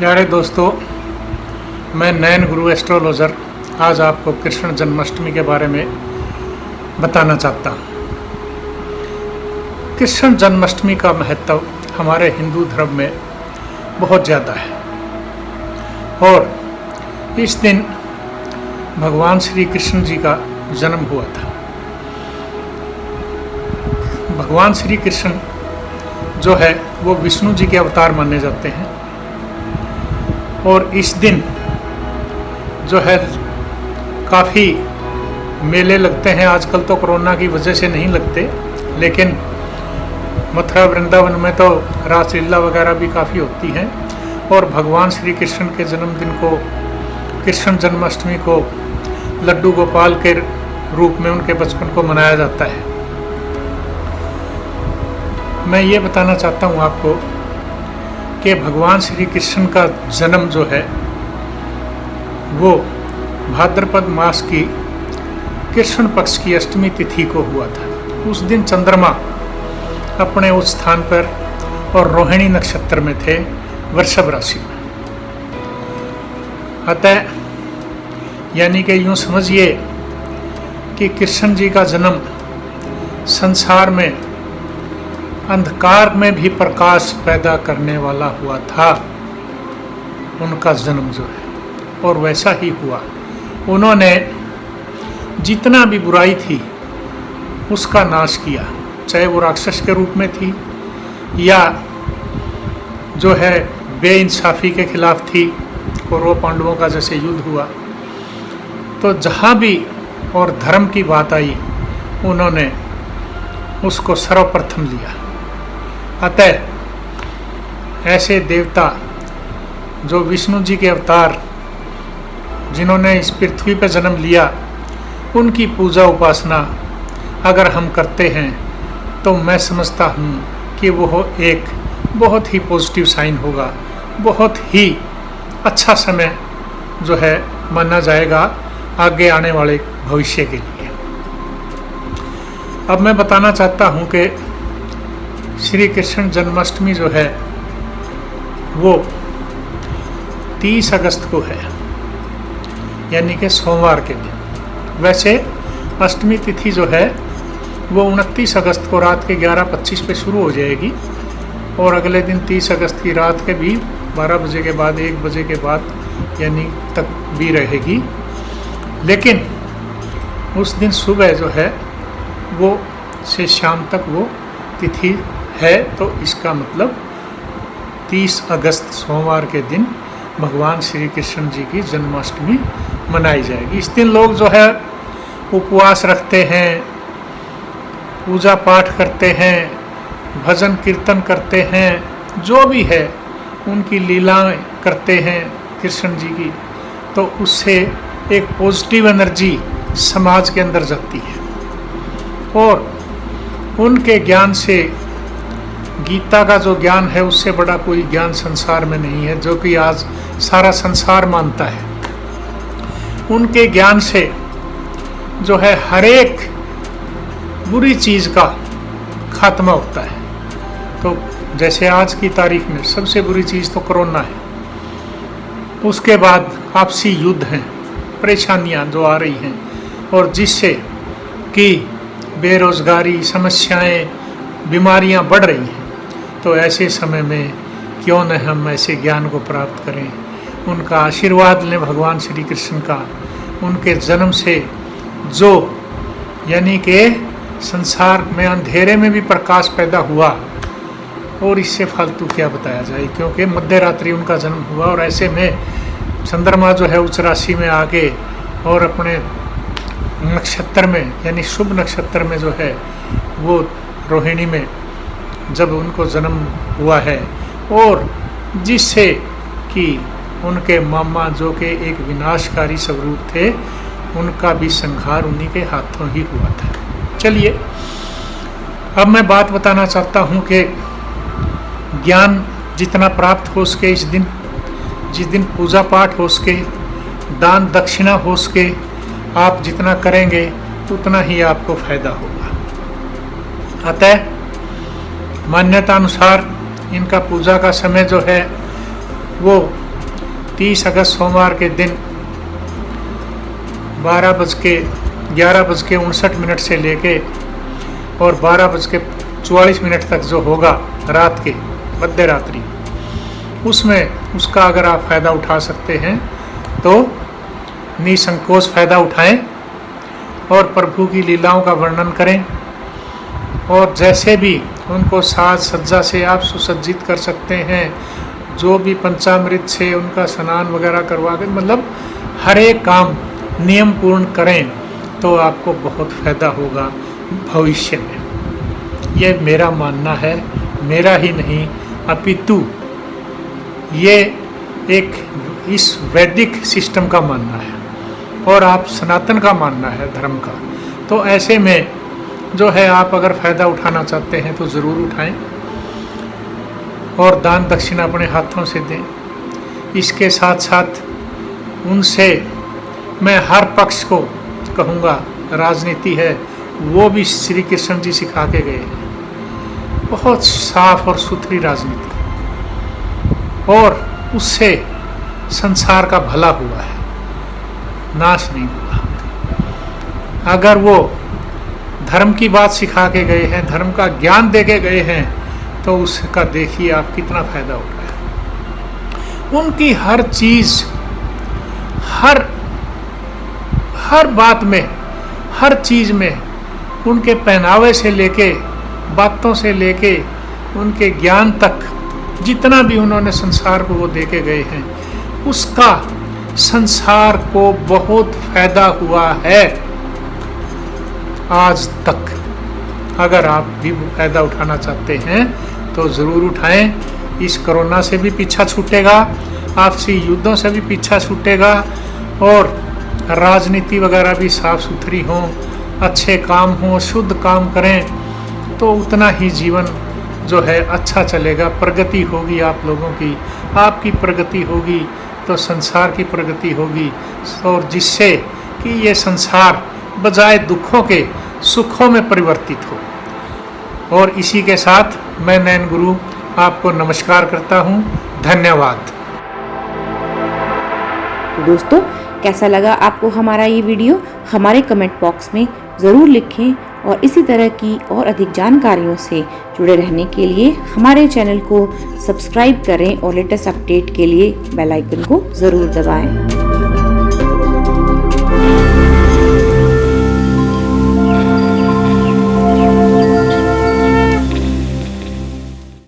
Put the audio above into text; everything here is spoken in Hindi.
प्यारे दोस्तों, मैं नयन गुरु एस्ट्रोलॉजर आज आपको कृष्ण जन्माष्टमी के बारे में बताना चाहता हूँ। कृष्ण जन्माष्टमी का महत्व हमारे हिंदू धर्म में बहुत ज़्यादा है और इस दिन भगवान श्री कृष्ण जी का जन्म हुआ था। भगवान श्री कृष्ण जो है वो विष्णु जी के अवतार माने जाते हैं और इस दिन जो है काफ़ी मेले लगते हैं। आजकल तो कोरोना की वजह से नहीं लगते, लेकिन मथुरा वृंदावन में तो रासलीला वगैरह भी काफ़ी होती हैं और भगवान श्री कृष्ण के जन्मदिन को, कृष्ण जन्माष्टमी को लड्डू गोपाल के रूप में उनके बचपन को मनाया जाता है। मैं ये बताना चाहता हूँ आपको कि भगवान श्री कृष्ण का जन्म जो है वो भाद्रपद मास की कृष्ण पक्ष की अष्टमी तिथि को हुआ था। उस दिन चंद्रमा अपने उस स्थान पर और रोहिणी नक्षत्र में थे, वृषभ राशि में। अतः यानी कि यूँ समझिए कि कृष्ण जी का जन्म संसार में अंधकार में भी प्रकाश पैदा करने वाला हुआ था, उनका जन्म जो है, और वैसा ही हुआ। उन्होंने जितना भी बुराई थी उसका नाश किया, चाहे वो राक्षस के रूप में थी या जो है बेइंसाफी के खिलाफ थी, कौरव पांडवों का जैसे युद्ध हुआ। तो जहाँ भी और धर्म की बात आई उन्होंने उसको सर्वप्रथम लिया। अतः ऐसे देवता जो विष्णु जी के अवतार, जिन्होंने इस पृथ्वी पर जन्म लिया, उनकी पूजा उपासना अगर हम करते हैं तो मैं समझता हूँ कि वो एक बहुत ही पॉजिटिव साइन होगा, बहुत ही अच्छा समय जो है माना जाएगा आगे आने वाले भविष्य के लिए। अब मैं बताना चाहता हूँ कि श्री कृष्ण जन्माष्टमी जो है वो 30 अगस्त को है, यानी कि सोमवार के दिन। वैसे अष्टमी तिथि जो है वो 29 अगस्त को रात के 11:25 पे शुरू हो जाएगी और अगले दिन 30 अगस्त की रात के भी 12 बजे के बाद 1 बजे के बाद यानी तक भी रहेगी। लेकिन उस दिन सुबह जो है वो से शाम तक वो तिथि है, तो इसका मतलब 30 अगस्त सोमवार के दिन भगवान श्री कृष्ण जी की जन्माष्टमी मनाई जाएगी। इस दिन लोग जो है उपवास रखते हैं, पूजा पाठ करते हैं, भजन कीर्तन करते हैं, जो भी है उनकी लीलाएं करते हैं कृष्ण जी की, तो उससे एक पॉजिटिव एनर्जी समाज के अंदर जाती है और उनके ज्ञान से, गीता का जो ज्ञान है उससे बड़ा कोई ज्ञान संसार में नहीं है, जो कि आज सारा संसार मानता है। उनके ज्ञान से जो है हर एक बुरी चीज़ का खात्मा होता है। तो जैसे आज की तारीख में सबसे बुरी चीज़ तो कोरोना है, उसके बाद आपसी युद्ध हैं, परेशानियां जो आ रही हैं और जिससे कि बेरोजगारी, समस्याएं, बीमारियां बढ़ रही हैं। तो ऐसे समय में क्यों न हम ऐसे ज्ञान को प्राप्त करें, उनका आशीर्वाद लें भगवान श्री कृष्ण का। उनके जन्म से जो यानी कि संसार में अंधेरे में भी प्रकाश पैदा हुआ, और इससे फालतू क्या बताया जाए, क्योंकि मध्य रात्रि उनका जन्म हुआ और ऐसे में चंद्रमा जो है उच्च राशि में आके और अपने नक्षत्र में यानी शुभ नक्षत्र में जो है वो रोहिणी में जब उनको जन्म हुआ है, और जिससे कि उनके मामा जो कि एक विनाशकारी स्वरूप थे, उनका भी संहार उन्हीं के हाथों ही हुआ था। चलिए अब मैं बात बताना चाहता हूँ कि ज्ञान जितना प्राप्त हो सके इस दिन, जिस दिन पूजा पाठ हो सके, दान दक्षिणा हो सके, आप जितना करेंगे उतना ही आपको फायदा होगा। अतः मान्यता अनुसार इनका पूजा का समय जो है वो 30 अगस्त सोमवार के दिन 11:59 से लेके और 12:44 तक जो होगा रात के मध्य रात्रि, उसमें उसका अगर आप फ़ायदा उठा सकते हैं तो निसंकोच फ़ायदा उठाएं और प्रभु की लीलाओं का वर्णन करें। और जैसे भी उनको साज सज्जा से आप सुसज्जित कर सकते हैं, जो भी पंचामृत से उनका स्नान वगैरह करवा कर, मतलब हर एक काम नियम पूर्ण करें तो आपको बहुत फ़ायदा होगा भविष्य में। ये मेरा मानना है, मेरा ही नहीं अपितु ये एक इस वैदिक सिस्टम का मानना है और आप सनातन का मानना है धर्म का। तो ऐसे में जो है आप अगर फ़ायदा उठाना चाहते हैं तो ज़रूर उठाएं और दान दक्षिणा अपने हाथों से दें। इसके साथ साथ उनसे मैं हर पक्ष को कहूँगा, राजनीति है वो भी श्री कृष्ण जी सिखा के गए हैं, बहुत साफ और सुथरी राजनीति, और उससे संसार का भला हुआ है, नाश नहीं हुआ। अगर वो धर्म की बात सिखा के गए हैं, धर्म का ज्ञान दे के गए हैं, तो उसका देखिए आप कितना फ़ायदा हो रहा है। उनकी हर चीज़, हर बात में, हर चीज़ में, उनके पहनावे से लेके, बातों से लेके, उनके ज्ञान तक, जितना भी उन्होंने संसार को वो दे के गए हैं, उसका संसार को बहुत फ़ायदा हुआ है आज तक। अगर आप भी फ़ायदा उठाना चाहते हैं तो ज़रूर उठाएं। इस कोरोना से भी पीछा छूटेगा, आपसी युद्धों से भी पीछा छूटेगा, और राजनीति वगैरह भी साफ़ सुथरी हों, अच्छे काम हों, शुद्ध काम करें, तो उतना ही जीवन जो है अच्छा चलेगा। प्रगति होगी आप लोगों की, आपकी प्रगति होगी तो संसार की प्रगति होगी, और जिससे कि ये संसार बजाय दुखों के सुखों में परिवर्तित हो। और इसी के साथ मैं नयन गुरु आपको नमस्कार करता हूँ। धन्यवाद। तो दोस्तों, कैसा लगा आपको हमारा ये वीडियो? हमारे कमेंट बॉक्स में ज़रूर लिखें, और इसी तरह की और अधिक जानकारियों से जुड़े रहने के लिए हमारे चैनल को सब्सक्राइब करें और लेटेस्ट अपडेट के लिए बेल आइकन को ज़रूर दबाएं।